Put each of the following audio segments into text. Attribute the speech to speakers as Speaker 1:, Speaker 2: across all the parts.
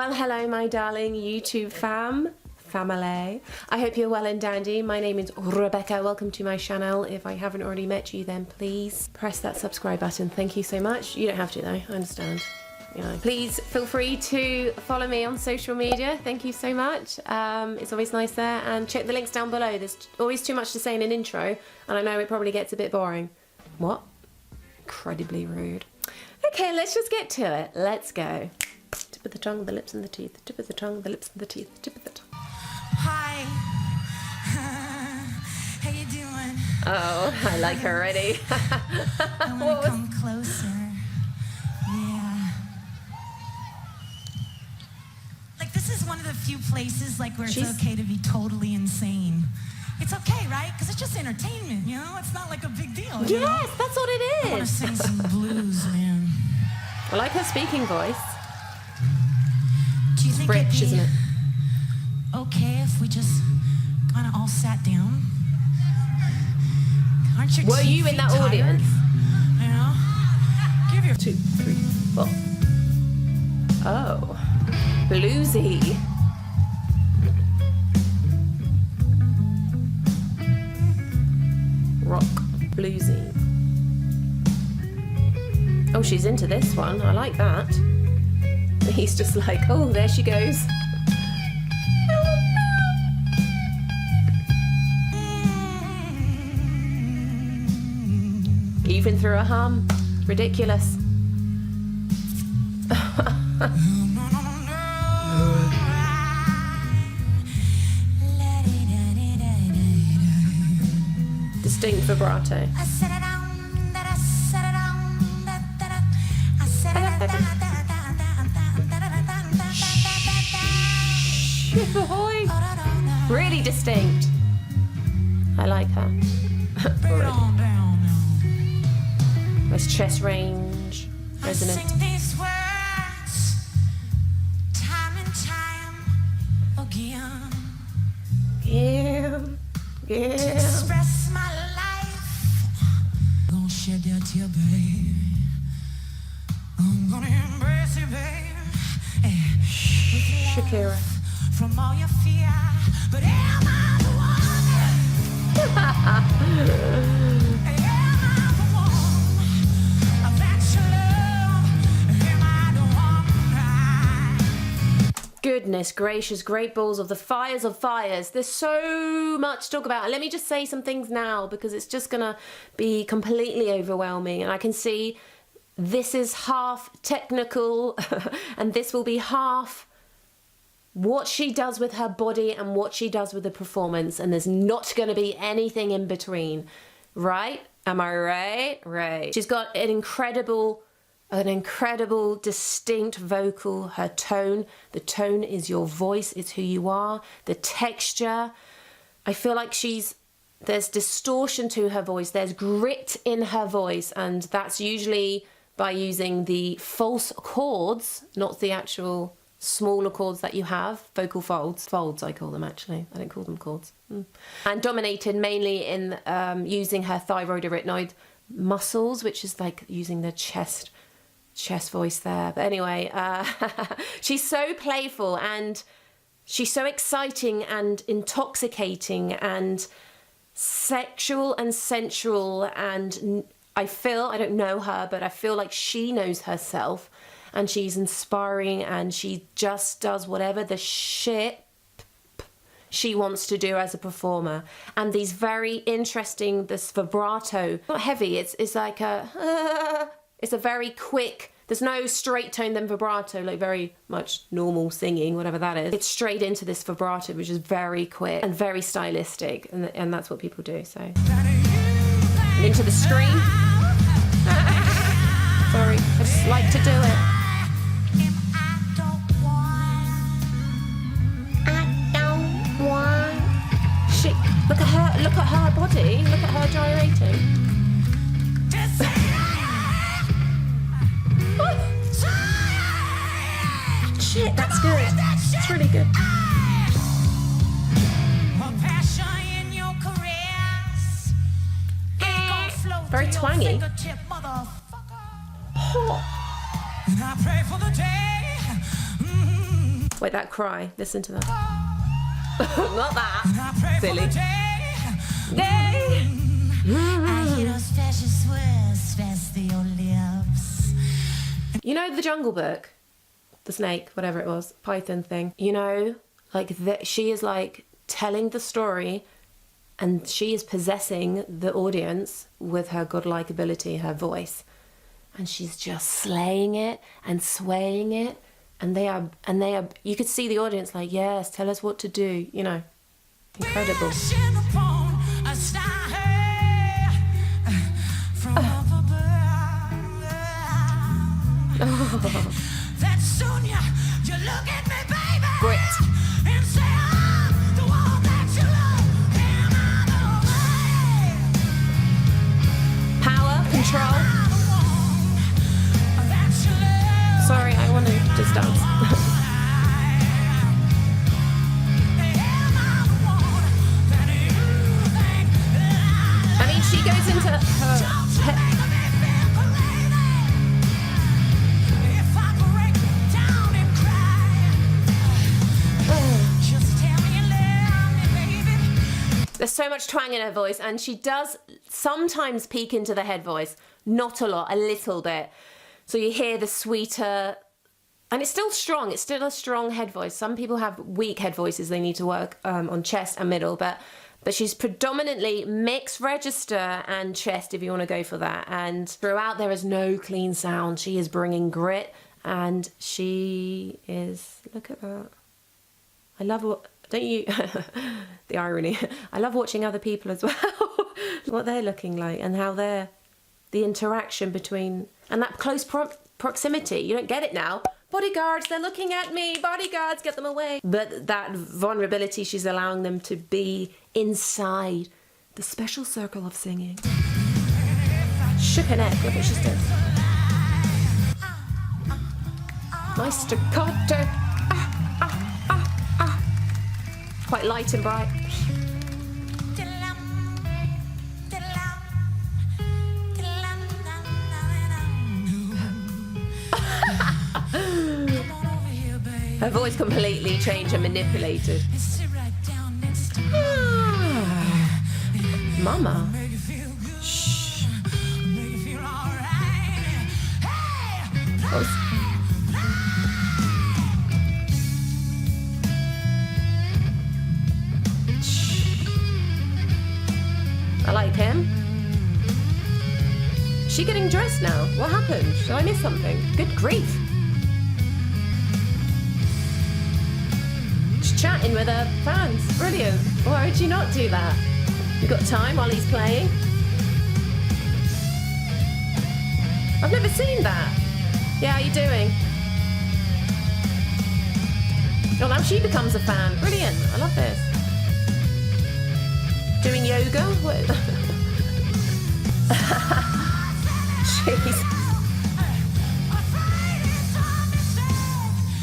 Speaker 1: Well, hello my darling YouTube family. I hope you're well and dandy. My name is Rebecca. Welcome to my channel. If I haven't already met you, then please press that subscribe button. Thank you so much. You don't have to though, I understand. You know, please feel free to follow me on social media. Thank you so much. It's always nice there, and check the links down below. There's always too much to say in an intro, and I know it probably gets a bit boring. What? Incredibly rude. Okay, let's just get to it. Let's go. Tip of the tongue, the lips and the teeth. Tip of the tongue, the lips and the teeth. Tip of the tongue.
Speaker 2: Hi. How you doing?
Speaker 1: Oh, I like her already.
Speaker 2: I want to come closer. Yeah. Like, this is one of the few places like where it's okay to be totally insane. It's okay, right? Because it's just entertainment, you know? It's not like a big deal.
Speaker 1: Yes,
Speaker 2: you know?
Speaker 1: that's what it is.
Speaker 2: I want to sing some blues, man.
Speaker 1: I like her speaking voice.
Speaker 2: Do you think
Speaker 1: Rich,
Speaker 2: it'd be
Speaker 1: isn't it?
Speaker 2: okay if we just kind of all sat down? Aren't your
Speaker 1: Were you in that
Speaker 2: tired?
Speaker 1: audience?
Speaker 2: You know? Give your
Speaker 1: 2, 3, 4. Oh, bluesy. Rock, bluesy. Oh, she's into this one. I like that. He's just like, oh, there she goes. Even through a hum. Ridiculous. Distinct vibrato. Really distinct. I like her. Nice chest range, resonant.
Speaker 2: Sing these words time and time again.
Speaker 1: Yeah, yeah.
Speaker 2: Express my life. Gonna shed that tear, babe. I'm gonna embrace you, babe.
Speaker 1: Shakira.
Speaker 2: From all your fear, but am I the one? Am I the one that you love? Am I the one?
Speaker 1: Goodness gracious, great balls of the fires of fires. There's so much to talk about. And let me just say some things now, because it's just gonna be completely overwhelming. And I can see this is half technical and this will be half what she does with her body and what she does with the performance, and there's not going to be anything in between, right? Am I right? Right. She's got an incredible distinct vocal. Her tone, the tone is your voice, it's who you are. The texture, I feel like there's distortion to her voice, there's grit in her voice, and that's usually by using the false chords, not the actual smaller chords that you have, vocal folds I call them actually, I don't call them chords. And dominated mainly in using her thyroidorytenoid muscles, which is like using the chest voice there. But anyway, she's so playful and she's so exciting and intoxicating and sexual and sensual, and I don't know her, but I feel like she knows herself. And she's inspiring, and she just does whatever the shit she wants to do as a performer. And these very interesting, this vibrato, not heavy, it's like it's a very quick, there's no straight tone then vibrato, like very much normal singing, whatever that is. It's straight into this vibrato, which is very quick and very stylistic, and that's what people do, so. And into the scream. Sorry, I just like to do it. Look at her body, look at her gyrating. Shit, that's good. It's really good. Very twangy. Hot.
Speaker 2: And I pray for the day
Speaker 1: Wait, that cry. Listen to that. Not that. Silly. Yay!
Speaker 2: I hear those precious words press to your lips.
Speaker 1: You know the Jungle Book? The snake, whatever it was, python thing. You know, like she is like telling the story and she is possessing the audience with her godlike ability, her voice. And she's just slaying it and swaying it. And they are, you could see the audience like, yes, tell us what to do, you know. Incredible.
Speaker 2: That soon you look at me, baby,
Speaker 1: Grit.
Speaker 2: and say I'm the one that you love. Am I the way?
Speaker 1: Power, control.
Speaker 2: Am I the one that you love?
Speaker 1: Sorry, I want to just dance.
Speaker 2: Am I the one that you think that
Speaker 1: I mean, she goes into her... There's so much twang in her voice, and she does sometimes peek into the head voice. Not a lot, a little bit. So you hear the sweeter, and it's still strong. It's still a strong head voice. Some people have weak head voices. They need to work on chest and middle, but she's predominantly mixed register and chest, if you want to go for that. And throughout, there is no clean sound. She is bringing grit, and she is, look at that. I love what, don't you, the irony. I love watching other people as well, what they're looking like and how they're, the interaction between, and that close proximity. You don't get it now. Bodyguards, they're looking at me. Bodyguards, get them away. But that vulnerability, she's allowing them to be inside the special circle of singing. Shook her neck, look what she's doing. Nice staccato. Quite light and bright. Her voice completely changed and manipulated. Mama. Shh. I like him. Is she getting dressed now? What happened? Did I miss something? Good grief. She's chatting with her fans. Brilliant. Why would you not do that? You got time while he's playing? I've never seen that. Yeah, how you doing? Oh, now she becomes a fan. Brilliant. I love this. Doing yoga? What? Jeez.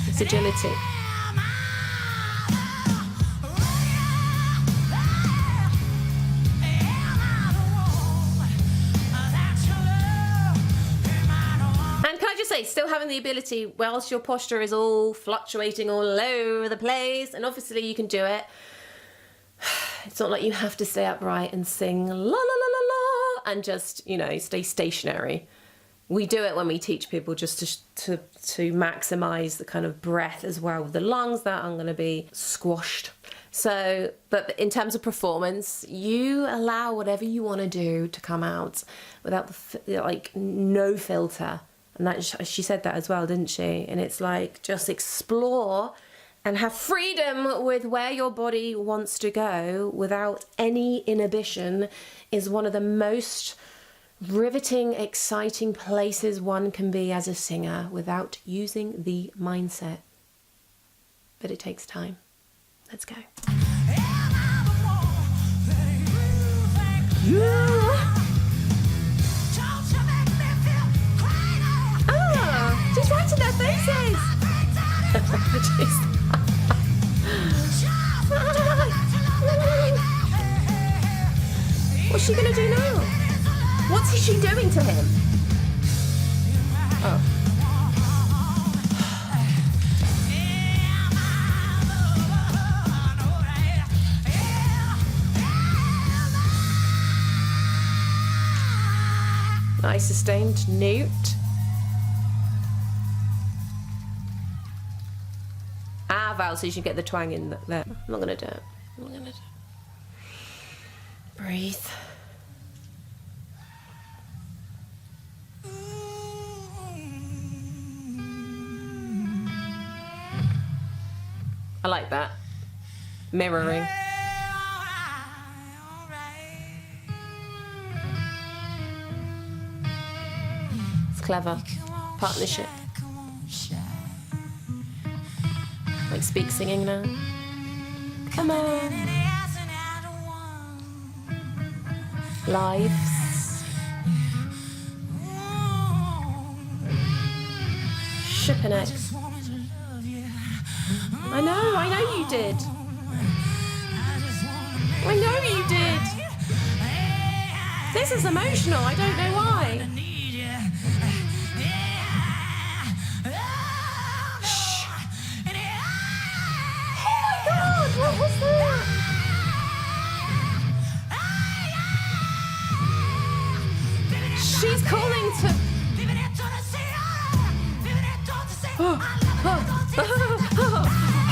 Speaker 1: It's agility. And can I just say, still having the ability, whilst your posture is all fluctuating all over the place, and obviously you can do it, it's not like you have to stay upright and sing la la la la la and just, you know, stay stationary. We do it when we teach people just to maximize the kind of breath as well with the lungs that are going to be squashed. So, but in terms of performance, you allow whatever you want to do to come out without like no filter. And that, she said that as well, didn't she? And it's like, just explore and have freedom with where your body wants to go without any inhibition is one of the most riveting, exciting places one can be as a singer without using the mindset. But it takes time. Let's go. Ah, she's right in their faces. What's she gonna do now? What's she doing to him? Oh. Nice sustained note. Ah, vowel, so you should get the twang in there. I'm not gonna do it. I'm not gonna do it. Breathe. I like that. Mirroring. It's clever. Partnership. Like speak singing now. Come on. Lives. Shipping it. I know you did. I know you did. This is emotional, I don't know why. Shh. Oh my God, what was that? She's calling to... Oh,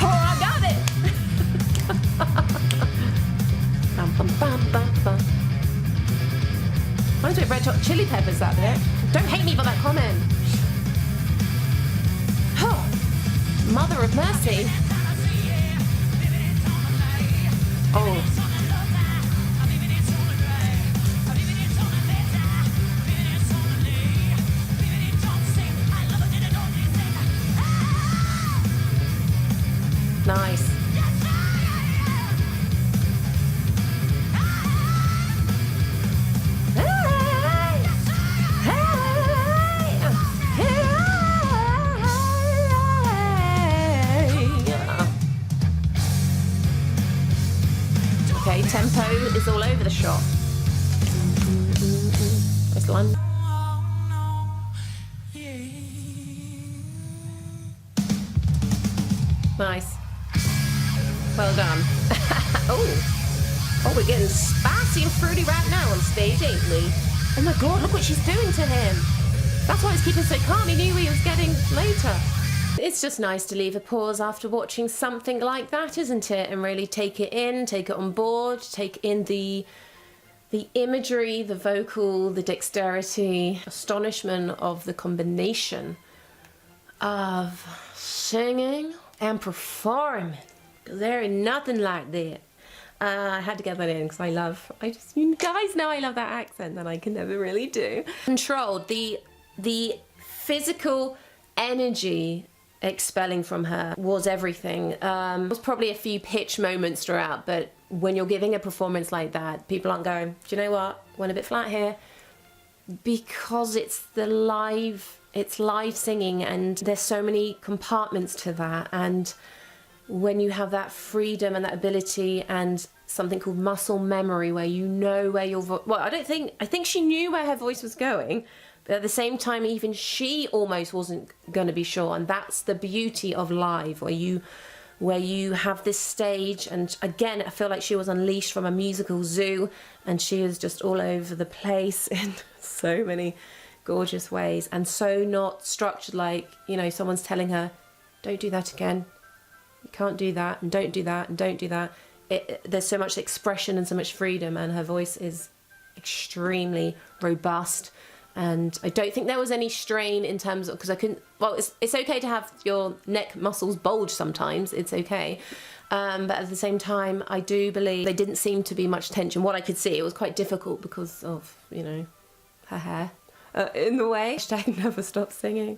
Speaker 1: I got it! Bum, bum, bum, bum, bum. Reminds me of Red Hot Chili Peppers, that bit. Don't hate me for that comment. Oh, Mother of Mercy. Oh. Nice. Okay, tempo is all over the shot. Nice line. Nice. Well done. Oh, we're getting spicy and fruity right now on stage, ain't we? Oh my God, look what she's doing to him. That's why he's keeping so calm. He knew he was getting later. It's just nice to leave a pause after watching something like that, isn't it? And really take it in, take it on board, take in the imagery, the vocal, the dexterity, astonishment of the combination of singing and performing. Because there ain't nothing like that. I had to get that in because you guys know I love that accent that I can never really do. Controlled, the physical energy expelling from her was everything. There was probably a few pitch moments throughout, but when you're giving a performance like that, people aren't going, do you know what, went a bit flat here. Because it's live singing and there's so many compartments to that, and when you have that freedom and that ability and something called muscle memory where you know where your voice... Well, I think she knew where her voice was going, but at the same time, even she almost wasn't going to be sure. And that's the beauty of live, where you have this stage. And again, I feel like she was unleashed from a musical zoo and she is just all over the place in so many gorgeous ways, and so not structured like, you know, someone's telling her, don't do that again. You can't do that, and don't do that, and don't do that. There's so much expression and so much freedom, and her voice is extremely robust. And I don't think there was any strain in terms of, because I couldn't, well, it's okay to have your neck muscles bulge sometimes, it's okay. But at the same time, I do believe there didn't seem to be much tension. What I could see, it was quite difficult because of, you know, her hair in the way. Hashtag never stop singing.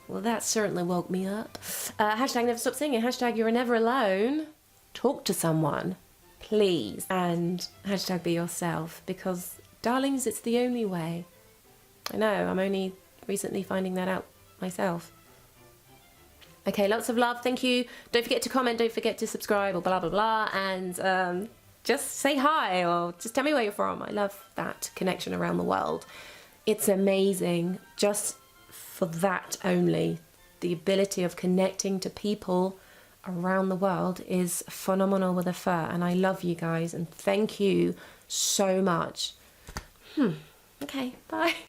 Speaker 1: Well, that certainly woke me up. Hashtag never stop singing. Hashtag you're never alone. Talk to someone, please. And hashtag be yourself, because darlings, it's the only way. I know, I'm only recently finding that out myself. Okay, lots of love, thank you. Don't forget to comment, don't forget to subscribe, or blah, blah, blah. And just say hi, or just tell me where you're from. I love that connection around the world. It's amazing, just for that only. The ability of connecting to people around the world is phenomenal with a fur. And I love you guys, and thank you so much. Okay, bye.